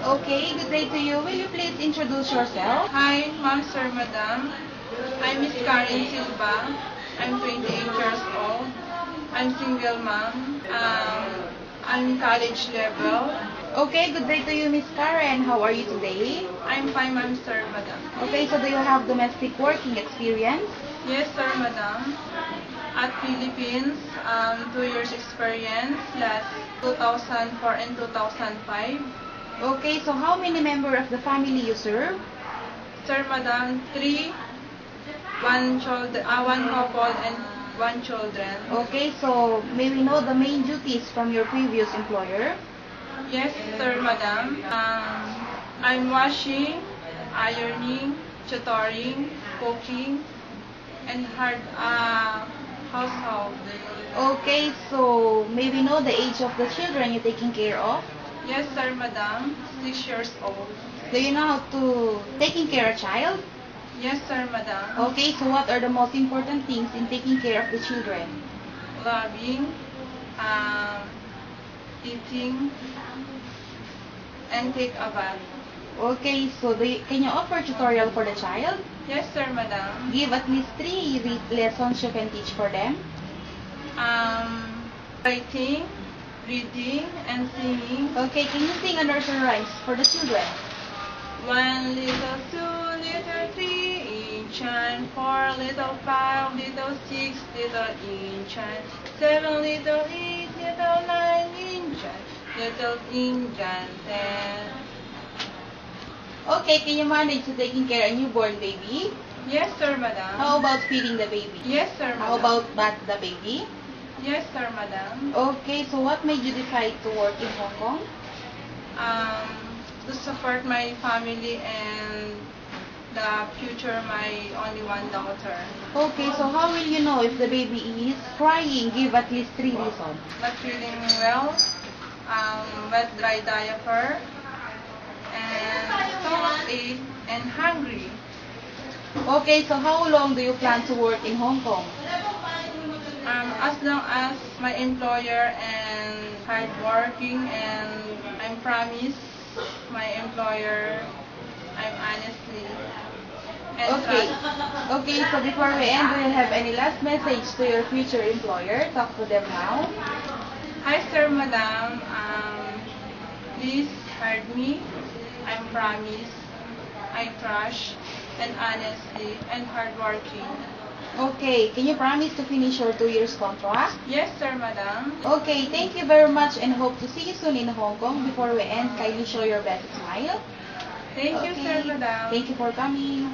Okay, good day to you. Will you please introduce yourself? Hi, ma'am, sir, madam. I'm Miss Karen Silva. I'm 28 years old. I'm single mom. I'm college level. Okay, good day to you, Miss Karen. How are you today? I'm fine, ma'am, sir, madam. Okay, so do you have domestic working experience? Yes, sir, madam. At Philippines, 2 years experience, last 2004 and 2005. Okay, so how many members of the family you serve? Sir, madam, three, one couple and one children. Okay, so may we know the main duties from your previous employer? Yes, sir, madam. I'm washing, ironing, tutoring, cooking, and household. Okay, so may we know the age of the children you're taking care of? Yes, sir, madam. 6 years old. Do you know how to taking care of a child? Yes, sir, madam. Okay, so what are the most important things in taking care of the children? Loving, eating, and take a bath. Okay, so can you offer tutorial for the child? Yes, sir, madam. Give at least 3 lessons you can teach for them. Writing, reading, and singing. Okay, can you sing a nursery rhymes for the children? 1 little, 2 little, 3 infant, 4 little, 5 little, 6 little infant, 7 little, 8 little, 9 infant, little infant, 10. Okay, can you manage to taking care of a newborn baby? Yes, sir, madam. How about feeding the baby? Yes, sir, madam. How about bath the baby? Yes, sir, madam. Okay, so what made you decide to work in Hong Kong? To support my family and the future my only one daughter. Okay, so how will you know if the baby is crying? Give at least 3 reasons. Not feeling well, wet dry diaper, and stomach ache and hungry. Okay, so how long do you plan to work in Hong Kong? As long as my employer and hardworking and I'm promised my employer I'm honestly and Okay. trust. Okay, so before we end, do you have any last message to your future employer? Talk to them now. Hi, sir, madam. Please hire me. I promise. I trust and honestly and hardworking. Okay, can you promise to finish your 2 years contract? Yes, sir, madam. Okay, thank you very much and hope to see you soon in Hong Kong. Before we end, kindly show your best smile. Thank you, sir, madam. Thank you for coming.